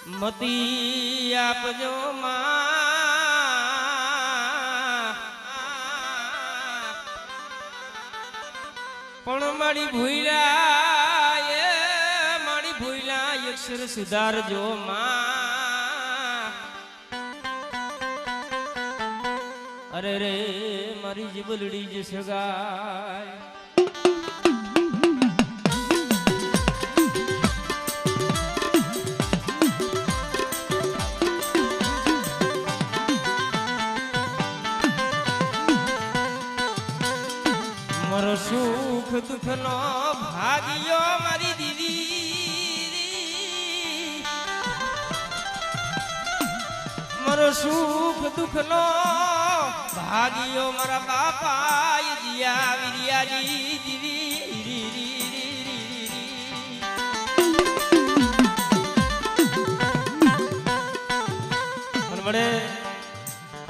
મતી આપજો માં પણ મારી ભૂલા અક્ષર સુધારજો માં અરે રે મારી જીબલડી જ સગાય મારો સુખ દુઃખ નો ભાગ્યો મારી દીદી મારો સુખ દુઃખ નો ભાગ્યો મારા બાપા દિયા વિરિયાજી દીદી મળે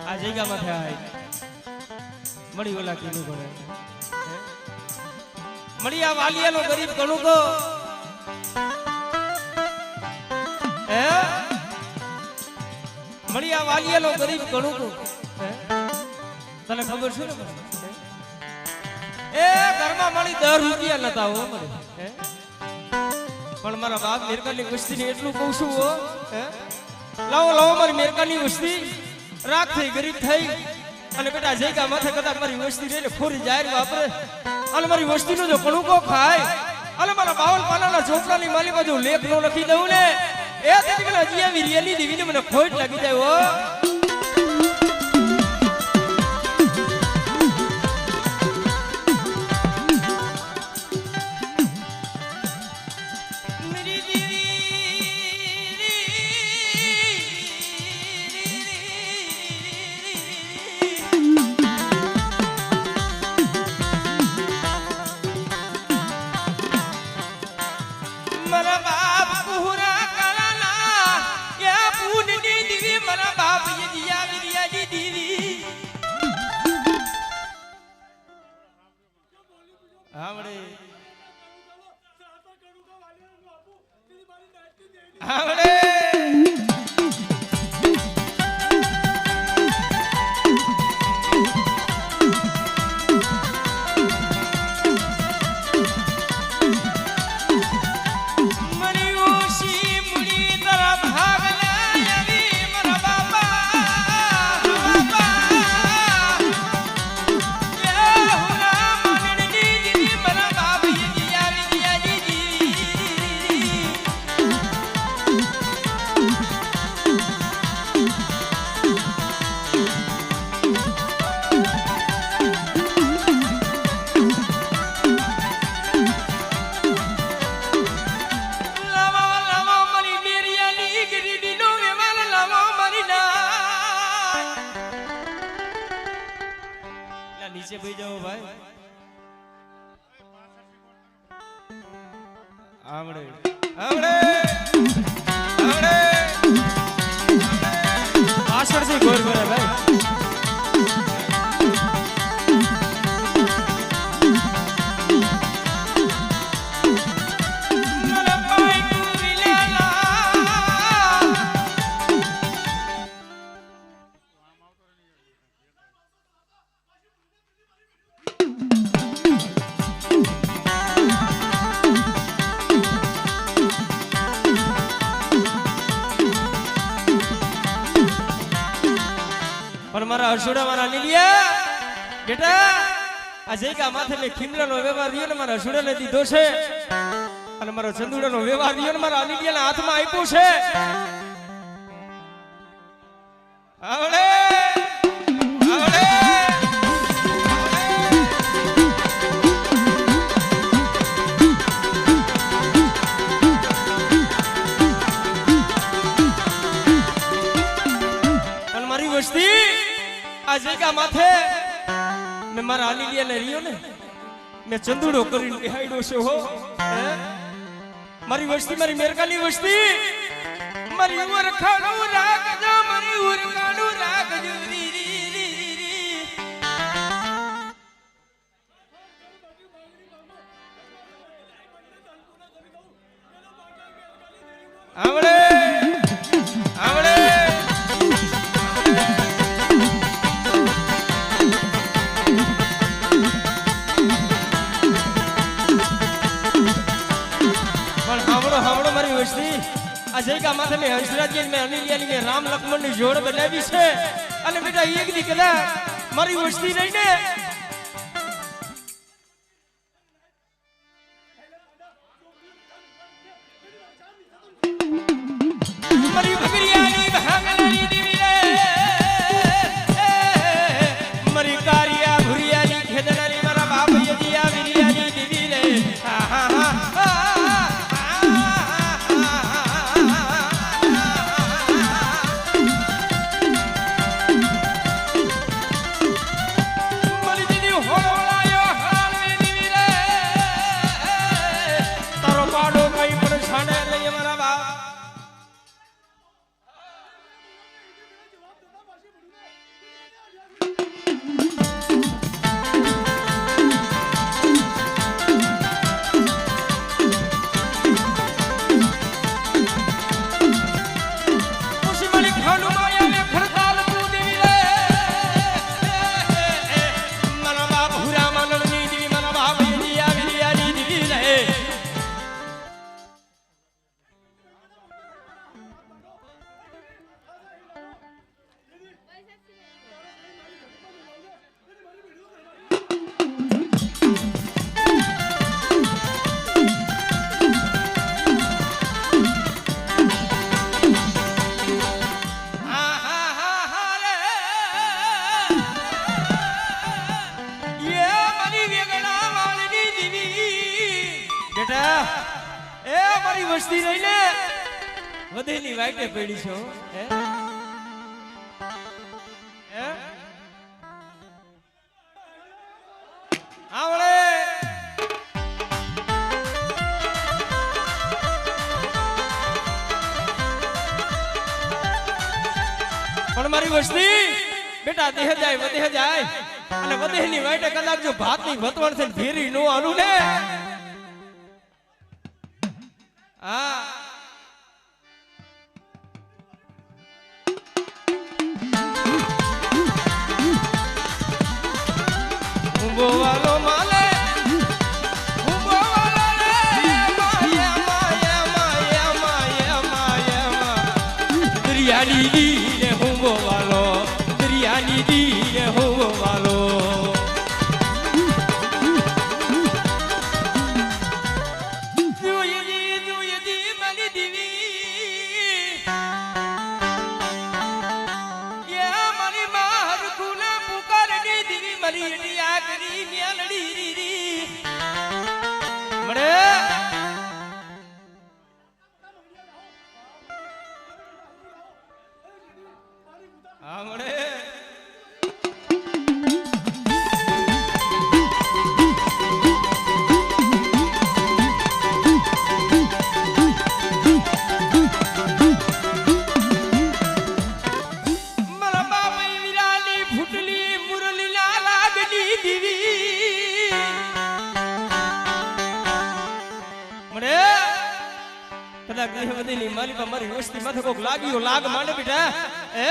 આ જગ્યામાં થાય મળી ઓલા કીધું પડે મળિયા વાલિયાનો ગરીબ ઘણું તો હે મળિયા વાલિયાનો ગરીબ ઘણું તો તને ખબર છે ને એ ઘરમાં મળી 10 રૂપિયા નતા હો મને પણ મારા બાપ મેરકાની વસ્તી ને એટલું કહું છું હો લાવો લાવો મારી મેરકાની વસ્તી રાખ થઈ ગરીબ થઈ અને બેટા જગ્યા માથે કદાચ મારી વસ્તી રહીને ખોરી જાહેર વાપરે અને મારી વસ્તીનો જો કણુકો ખાય અને મારા 52 પાનાના ચોપડાની માલીમાં જો લેખ નો લખી દઉં ને એ તેથી મને હજી આવી રેલી દીવીને મને ખોટ લાગી જાય હો મારા બાપ પૂરા કળાના યા પૂનની દીવી મારા બાપ યે દિયા વિરિયાજી દીવી આવડે આવડે નીચે બેસી જાઓ ભાઈ આવડે આવડે આવડે પાછળથી ગોર કરે ભાઈ પણ મારા હસુડા મારા લીલિયા બેટા આ જઈકા માથે મે ખીમલાનો વ્યવહાર રહ્યો ને મારા હસુડાને દીધો છે અને મારો ચંદુડાનો વ્યવહાર રહ્યો ને મારા લીલિયાના હાથમાં આપ્યો છે આવડે આવડે પણ મારી વસ્તી આ જગ્યા માથે મે મારા આલીલિયાને રહ્યો ને મે ચંદુડો કરીને બેહાડ્યો છે હો મારી વસ્તી મારી મેરકાની વસ્તી મારી ઉમર ખાડું રાખજો મારી ઉમર ખાડું રાખજો આવડે આ જયકા માથે મેં હંસરાજી મેં અનિલિયાની મેં રામ લક્ષ્મણની જોડ બનાવી છે અને બેટા એક દી કદાચ મારી વસ્તી રહીને મારી ભગરિયાની ભાંગલાની દેવી રે મારી કારિયા ભુરિયાની ખેદનાની મારા બાપ યદિયા વિરિયાની દેવી રે હા હા હા વસ્તી રહીને વધેની વાઈટે પડી છો હે હે આવળે પણ મારી વસ્તી બેટા દેહ જાય વધે જાય અને વધેની વાઈટે કદાચ જો ભાતની ભતવણ છે ફેરી નો આનું ને હા ઉંબોવાલો માલે ઉંબોવાલો રે માયા માયા માયા માયા માયા દરિયાની દીને ઉંબોવાલો દરિયાની દીને ઉંબોવાલો મારી વસ્તી માથે કોક લાગ્યો લાગ માંડે બેટા હે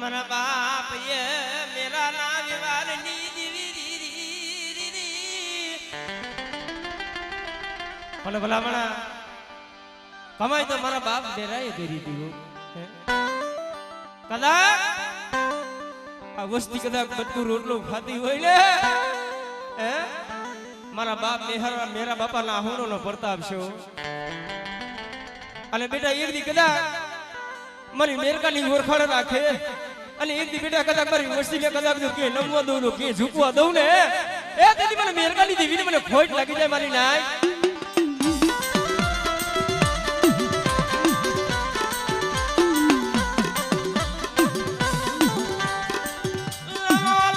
मना बाप ये मेरा नाम वालनी भले भला मना कमाई तो मारा बाप दे रहा है तेरी दियो कदा आ वस्ती कदा बत्तू रोटलो खाती होय ले मारा बाप मेरा बापा ना होनो नो प्रताप छो अने बेटा एक दी कदा मारी मेरकानी ओरखाण राखे અને એક દી બેટા કદાચ મારી વસ્તીને કદાચ જો કે નમવા દઉં કે ઝૂકવા દઉં ને એ તેથી મને મેરકાની દેવીને મને ખોટ લાગી જાય મારી નાય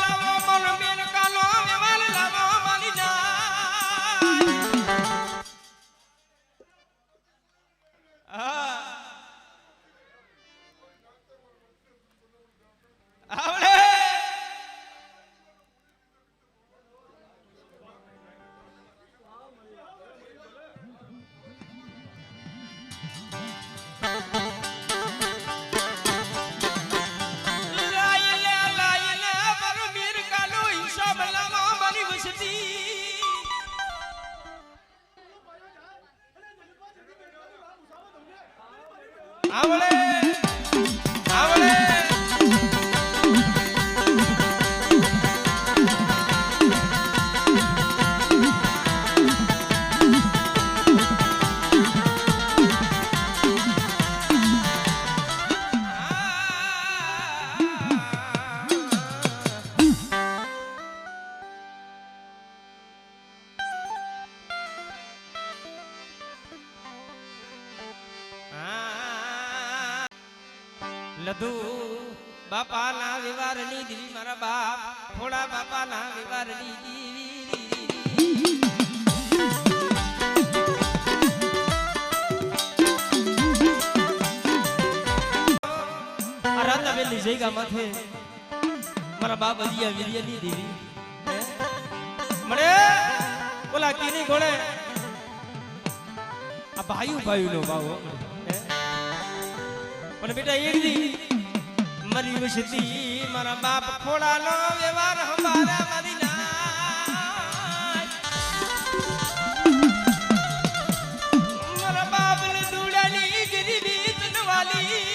લાવો મન મેરકાનો વેવાલ લાવો મારી નાય આવડે આવડે લધુ બાપાના વિવારની દીવી મારા બાપ થોડા બાપાના વિવારની દીવી આ રાતા બેલી જઈગા માથે મારા બાપ અજિયા વિરિયાની દીવી મળે ઓલા કીની ગોળે આ ભાઈ નો બાવો પણ બેટા એડી મરી વસતી મારા બાપ ખોડાનો વ્યવહાર હમારા મારી નાય મારા બાપ ને દુડાની ગરીબી તનવાલી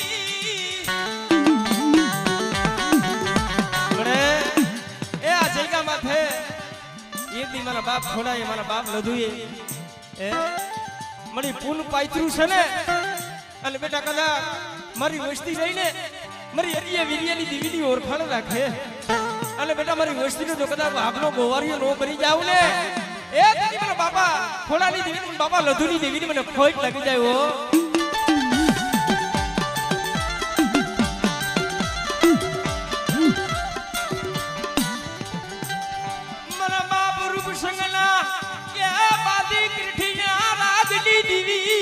બડે એ આ જગ્યા માથે એક દી મારા બાપ ખોડાએ મારા બાપ લધુએ એ મળી પૂન પાયત્રું છે ને અને બેટા કદાચ મારી વસ્તી રહીને મારી અરિયા વિરિયાની દીવીની ઓળખાણ રાખે અને બેટા મારી વસ્તીનો જો કદાચ બાપનો ગોવારીઓ નો કરી જાવ ને એ તારી મારા બાપા ખોડાની દેવીની બાપા લધુની દેવીની મને ખોટ લાગી જાય હો મારા બાપ રૂપ સંગના કે બાદી કીઠીના રાજની દેવી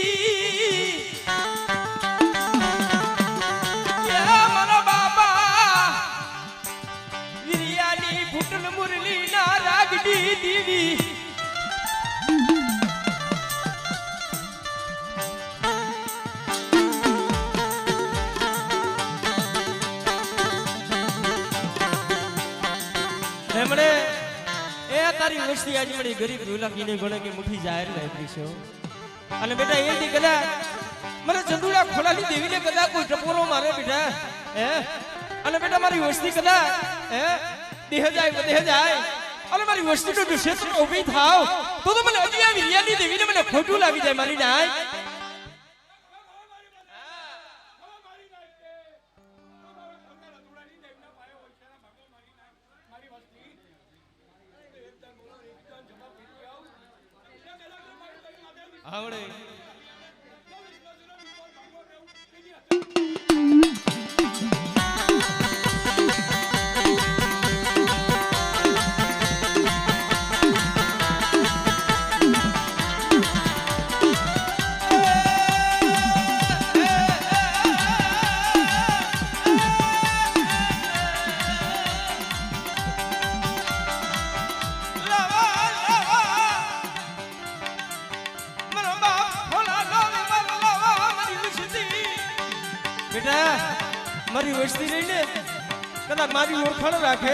મુરલી ના રાગડી દીવી એમણે એ તારી વસ્તી આજ મળી ગરીબ દુલાકીને ગણે કે મુઠી જાહેર લાગી છે અને બેટા એ દી કદાચ મને ચંદુડા ખોલાની દેવીને કદાચ કોઈ ટપોરો મારે બેટા હે અને બેટા મારી વસ્તી કદાચ હે દેહ જાય અને મારી વસ્તીનો જો ક્ષેત્ર ઊભી થાવ તો મને અજિયા વિરિયાની દેવીને મને ખોટું લાગી જાય મારી નાય આવડે મારી વસ્તી રહીને કદાચ મારી ઓળખાણ રાખે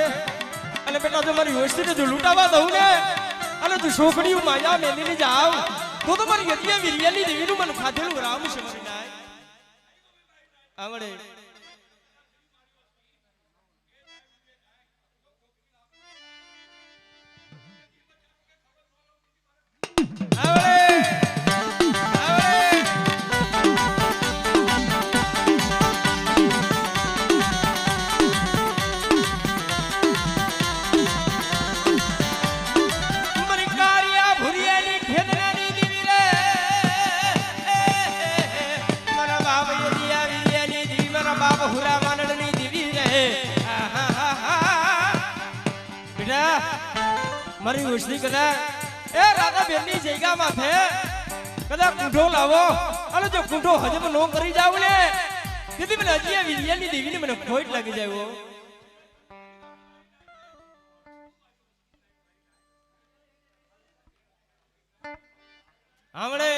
અને બેટા જો મારી વસ્તીને જો લૂંટાવા દઉં ને અને તું છોકરીઓ માયા મેલીને જાવ તો મારી અજિયા વિરિયાની દેવીનું મને ખાધેલું રામ છે મારી નાય આવડે મારી વસ્તી કદાચ એ રાધા બેનની જગ્યા માથે કદાચ કુંઢો લાવો અને જો કુંઢો હજમ નો કરી જાવ ને તેથી મને અજિયા વિરિયાની દેવીને મને ખોટ લાગી જાય આવડે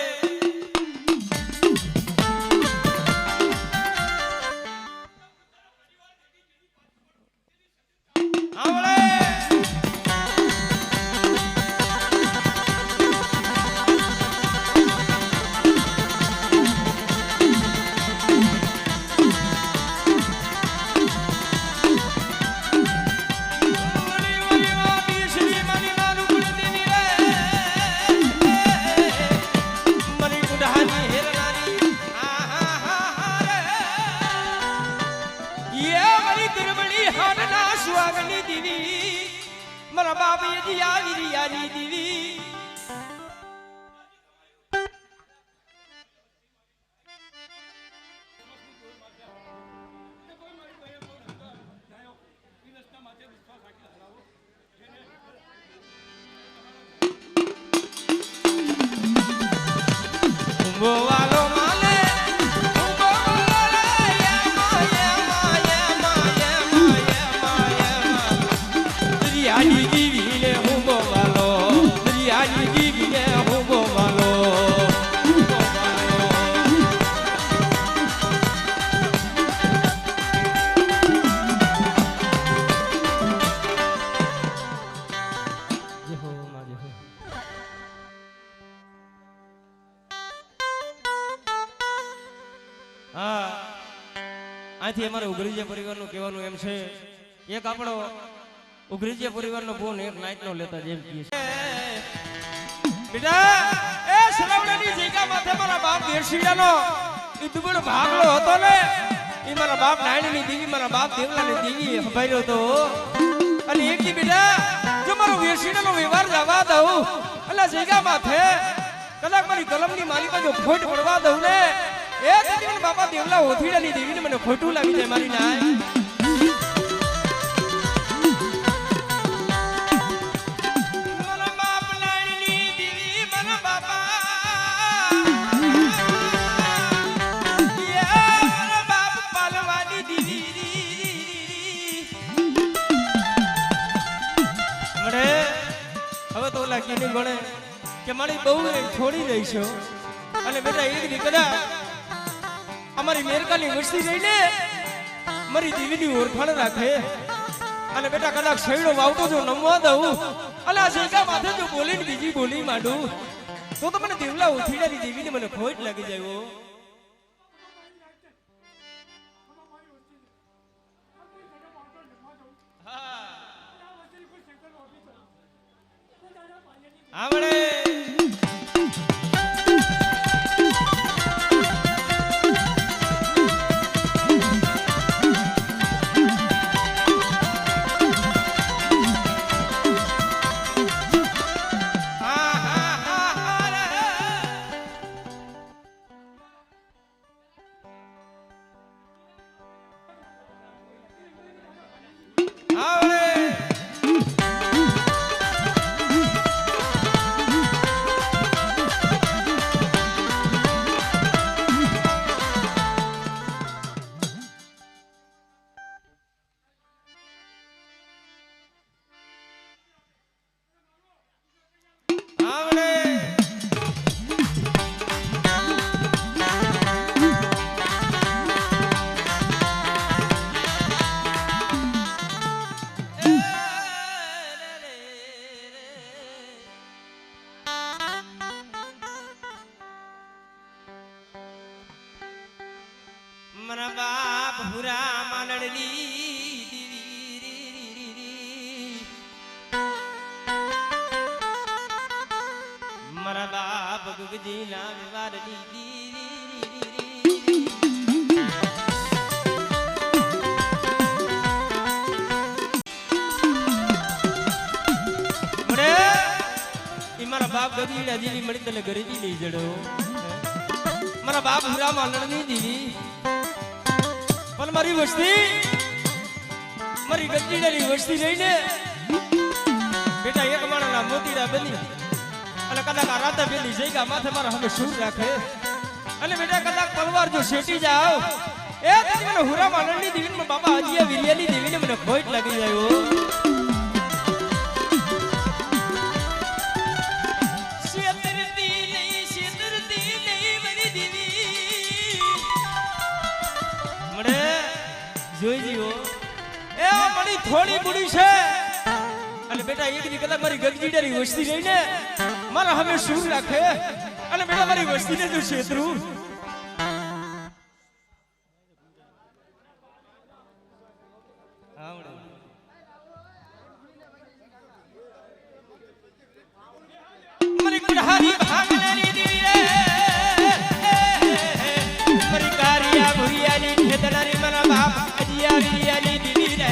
મારા બાપ એજી આવી રિયારી દીવી વાલો માલે રિયાની દીવી ને હું બોવાલો રિયાની દીવી ને હું બોવાલો હા આથી અમારે ઉઘરીજીયા પરિવારનું કહેવાનું એમ છે એક આપણો ઉઘરીજીયા પરિવારનો ફોન એક નાઈટનો લેતા જેમ કહે છે બેટા એ સરાવડાની જગ્યા માથે મારા બાપ દેશીડાનો ઈ દુબળો ભાગલો હતો ને ઈ મારા બાપ નાયણની દેવી મારા બાપ દેવલાની દેવી હભાર્યો તો અને એક દી બેટા જો મારો દેશીડાનો વ્યવહાર જવા દઉં અલા જગ્યા માથે કદાચ મારી કલમની મારી બાજુ ફોટ પડવા દઉં ને એ દીદી બાપા દેવલા ઓથીડાની દેવીને મને ખોટું લાગી જાય મારી નાય મારા બાપ નાયણની દેવી મારા બાપા મારા બાપ પાલવાની દેવી મળે હવે તો લાગી નહીં ગણે કે મારી બહુ છોડી રહી છો અને બેટા એક દી કદાચ અમારી મેરકાની વસ્તી રહીને મારી દેવીની ઓળખાણ રાખે અને બેટા કદાચ શેડો વાવતો જો નમવા દઉં અને આ શેકા માથે જો બોલીને બીજી બોલી માંડું તો મને દેવલા ઉથીડાની દેવીને મને ખોટ લાગી જાય આવડે મારા બાપ હુરા માનડલી મારા બાપ ગુગજી ના વિવારની મારા બાપ ગરીડા જેવી મળી તને ગરીબી લઈ જડો મારા બાપ હુરા માનડની દીવી પણ મારી વસ્તી મારી ગજીડાની વસ્તી લઈને બેટા એક માણસના મોતીડા બની અને કદાચ આ રાતા બેલી જઈગા માથે મારા હવે શું રાખે અને બેટા કદાચ તલવાર જો શેટી જાવ એ તેથી મને હુરા માનડની દેવીને બાપા હજીયા વિલિયાની દેવીને મને ખોટ લાગી જાય જોઈ જીવો એ મણી થોડી બુડી છે અને બેટા એક દી કદાચ મારી ગગજીડાની વસ્તી રહીને મારા હવે શું રાખે અને બેટા મારી વસ્તીને જો છેતરું મારી કુડારી ભાગલેની દીવી રે મારી કારિયા ભુરિયાની ખેતનારી મારા બાપ અજિયા વિરિયાની દીવી રે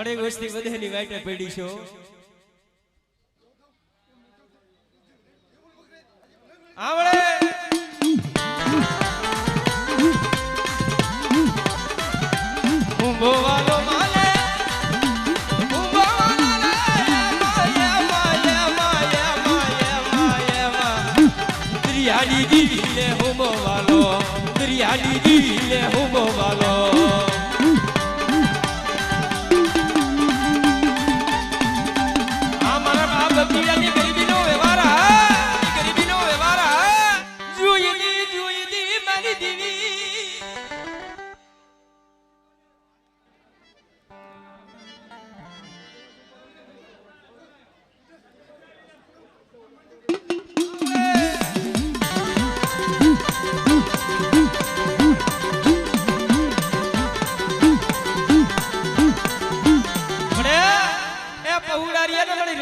મળે વસ્તી બધેની વાટે પડી છો આવડે ઉંબોવાલો માલે ઉંબોવાલો દરિયાની દીને ઉંબોવાલો દરિયાની દીને ઉંબોવાલો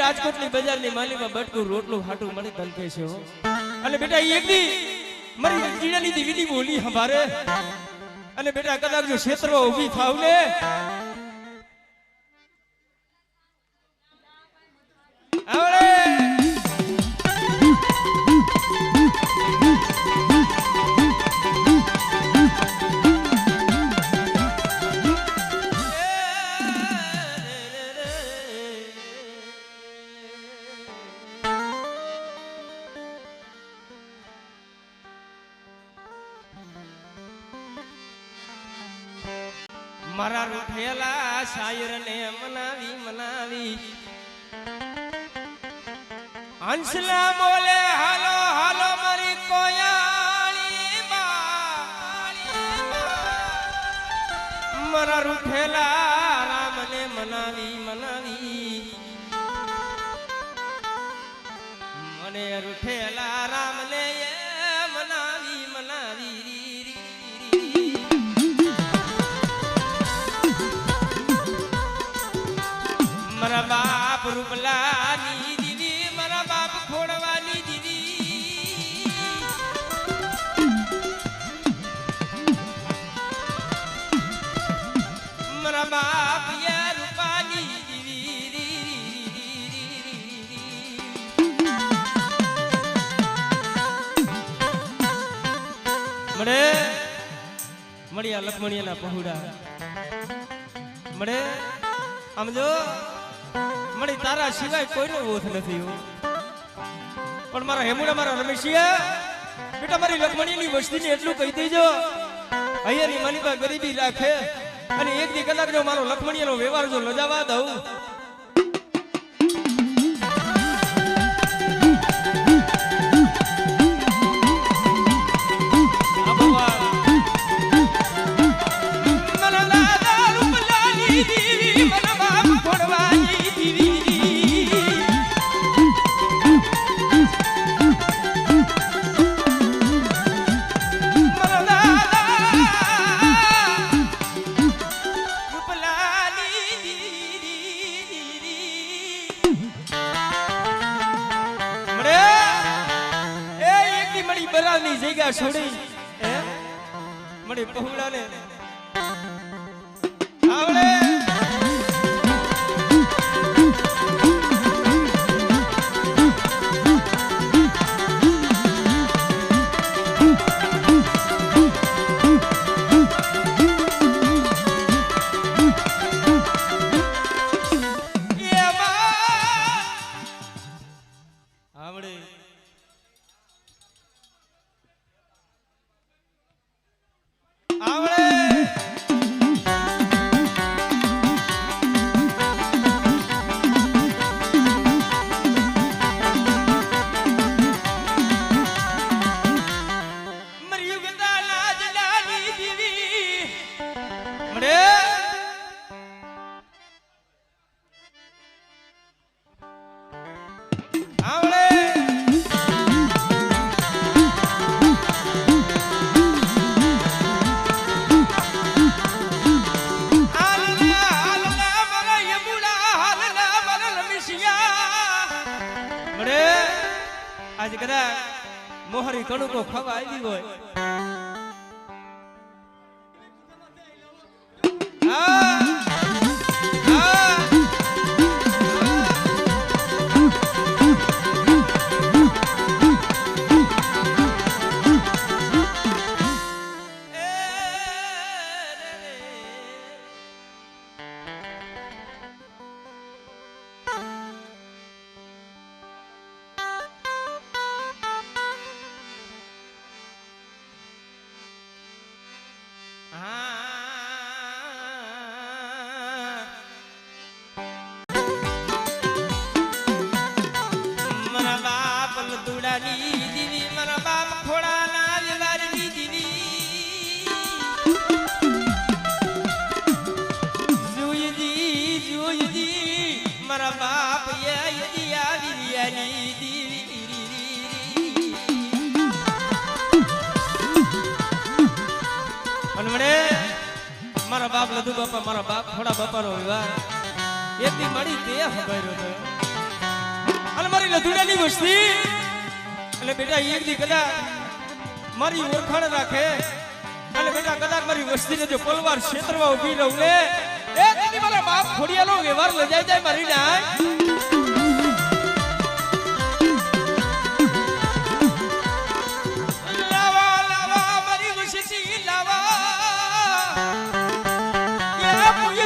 રાજકોટની બજારની માલીમાં બટકું રોટલું હાટું મળી તલકે છે અને બેટા એક દી મારી જીણાની દીવીની બોલી સંભારે અને બેટા કદાચ જો ક્ષેત્રમાં ઊભી થાવ ને આવડે મારા રૂઠેલા શાયરને મનાવી મનાવી હંસલા બોલે હાલો હાલો મારી કોયાળી મારા રૂઠેલા રામને મનાવી મનાવી મને રૂઠેલા રામને મનાવી મનાવી મારા બાપ રૂપલાની દીદી મારા બાપ ખોડવાની દીદી મારા બાપ યા રૂપાની દીદી મળે મળ્યા લખમણિયાના પહોળા મળે આમ જો મળી તારા સિવાય કોઈનો ઓથ નથી પણ મારા હેમુડા મારા રમેશિયા બેટા મારી લખમણીની વસ્તીને એટલું કહી દેજો અહીંયાની માલિકા ગરીબી રાખે અને એક દી કદાચ જો મારો લખમણીનો વ્યવહાર જો લજાવા દઉં જગ્યા છોડી મળી પહોળાને આવડે આજ કદાચ મોહરી કણુકો ખાવા આવી હોય હા હા અને મને મારા બાપ લધુ બાપા મારા બાપ થોડા બાપાનો વિવાહ એથી મળી તે હગાર્યો હતો અને મારી લધુડાની વસ્તી એટલે બેટા એક દી કદાચ મારી ઓળખાણ રાખે અને બેટા કદાચ મારી વસ્તીને જો પલવાર ક્ષેત્રમાં ઊભી રહું ને એ દીદી મારા બાપ ખોડિયાનો વ્યવહાર લજાઈ જાય મારી ના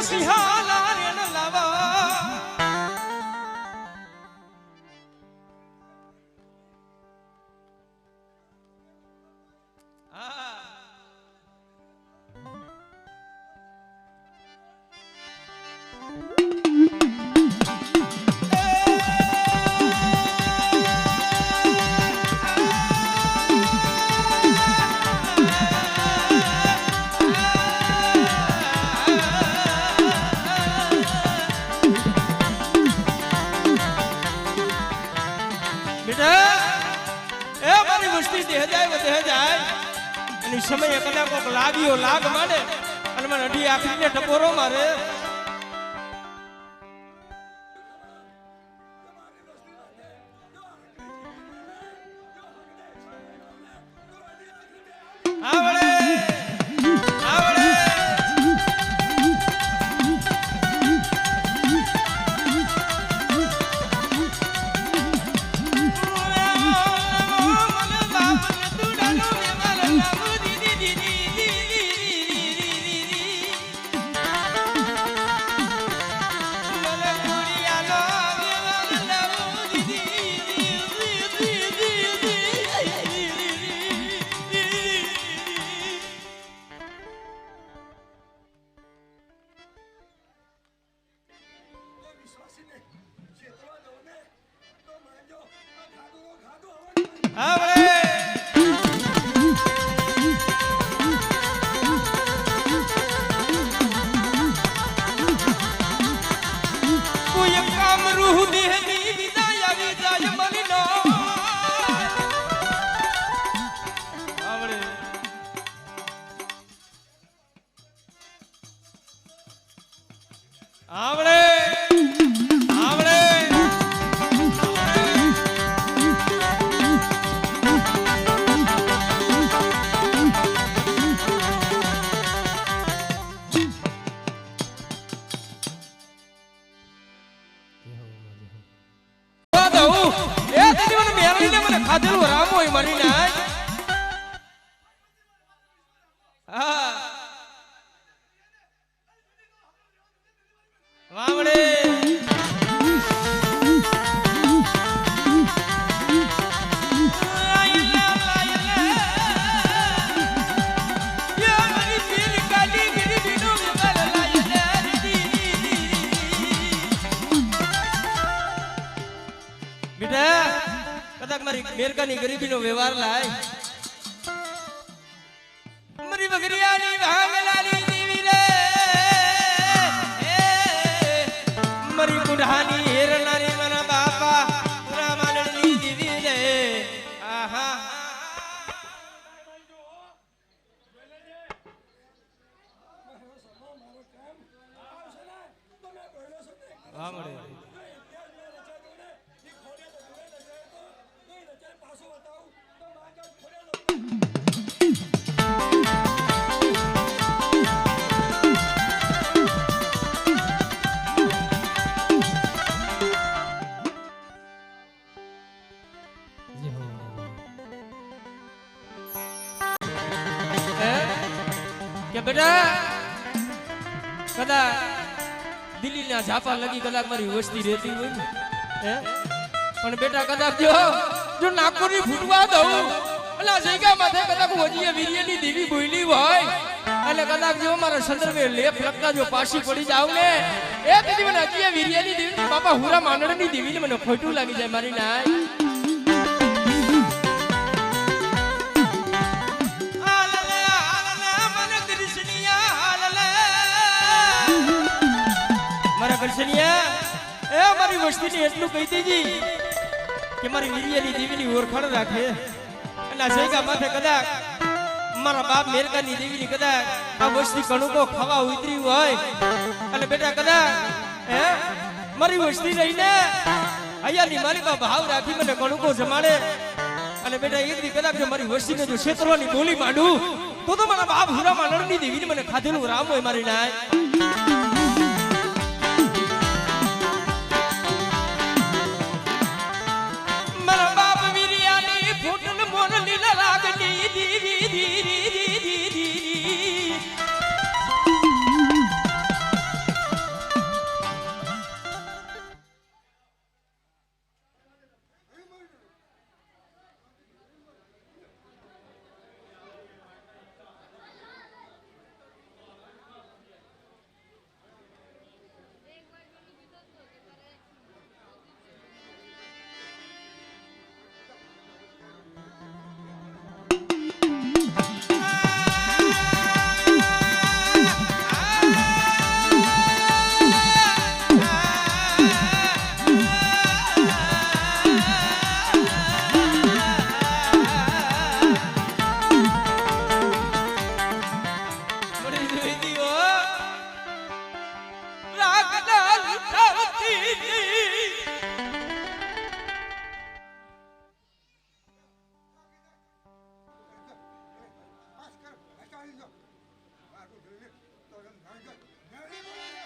સિંહાલા રેણ લાવા સમય કદાચ કોક લાગ્યો લાગ માને અને મને અઢી આખરીને ટપોરો મારે ખાધેલું રામો મરી ના વાવડે બેટા કદાચ મારી મેરકાની ગરીબીનો વ્યવહાર લાય મારી વગરિયાની ભાગલાની દેવી રે મારી બુઢાની હેરનાની મારા બાપા પૂરા માનની દેવી રે આહા વામડે બેટા કદાચ દિલ્હીના ઝાપા લગી કદાચ મારી વસ્તી રહેતી હોય ને પણ બેટા કદાચ જો નાકોરી ફૂટવા દઉં એટલે જગ્યા માથે કદાચ વજીએ વીર્યની દેવી બોલી હોય એટલે કદાચ જો મારા સંદર્ભે લેપ લગતા જો પાછી પડી જાવ ને એ દીદી મને હજી વીર્યની દેવી બાપા હુરા માંડળની દેવીને મને ખોટું લાગી જાય મારી નાય મારી વસ્તીને એટલું કહી દેજી કે મારી વીર્યની દેવીની ઓળખાણ રાખે અને આ જગ્યા માથે કદાચ મારા બાપ મેરકાની દેવીની કદાચ આ વસ્તી કણુકો ખાવા ઉતર્યું હોય અને બેટા કદાચ હે મારી વસ્તી રહીને અહીંયાની માલિકા ભાવ રાખી મને કણુકો જમાડે અને બેટા એક દી કદાચ મારી વસ્તીને જો ક્ષેત્રવાની બોલી માંડું તો મારા બાપ હુરામાં નળની દેવીને મને ખાધેલું રામ હોય મારી નાય મારા બાપ વીરિયાની ફૂટલ મોરલી લાગની દીવી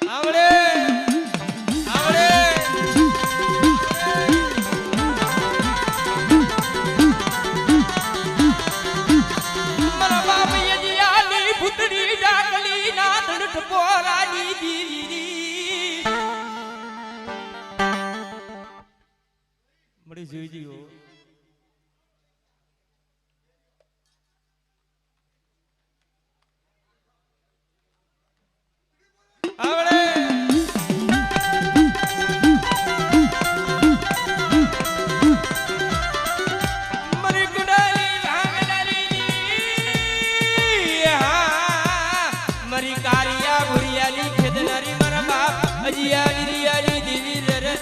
આવડે આવડે મારા બાપ યજિયાની ભૂતડી ડાકલી ના ધડક પોરાની દીવી મળી જોઈ જીઓ આવડે મરી ગુડાલી ભાંગડાલી હા મરી કારિયા ભુરિયાલી ખેદનારી મારા બાપ અજિયાલી રિયાલી દીવી રે